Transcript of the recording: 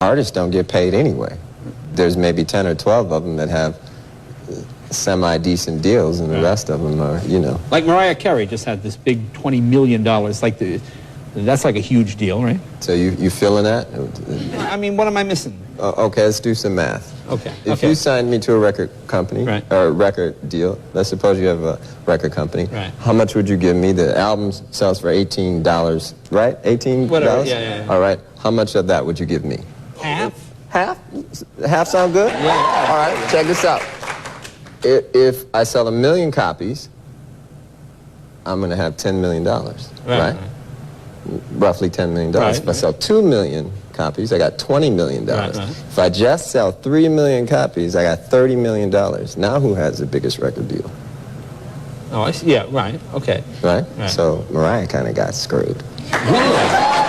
Artists don't get paid anyway. There's maybe 10 or 12 of them that have semi-decent deals, and the rest of them are, you know. Like Mariah Carey just had this big $20 million. That's like a huge deal, right? So you feeling that? I mean, what am I missing? Okay, let's do some math. Okay. If you signed me to a record company, Right. or a record deal, let's suppose you have a record company, Right. how much would you give me? The album sells for $18, right? $18? Whatever, yeah. All right, how much of that would you give me? Half? Half? Half sound good? Yeah. All right, check this out. If I sell 1 million copies, I'm going to have $10 million, right? Roughly $10 million. Right, If I sell 2 million copies, I got $20 million. Right. If I just sell 3 million copies, I got $30 million. Now who has the biggest record deal? Oh, I see. Yeah, right. Okay. Right? Right. So Mariah kind of got screwed. Really?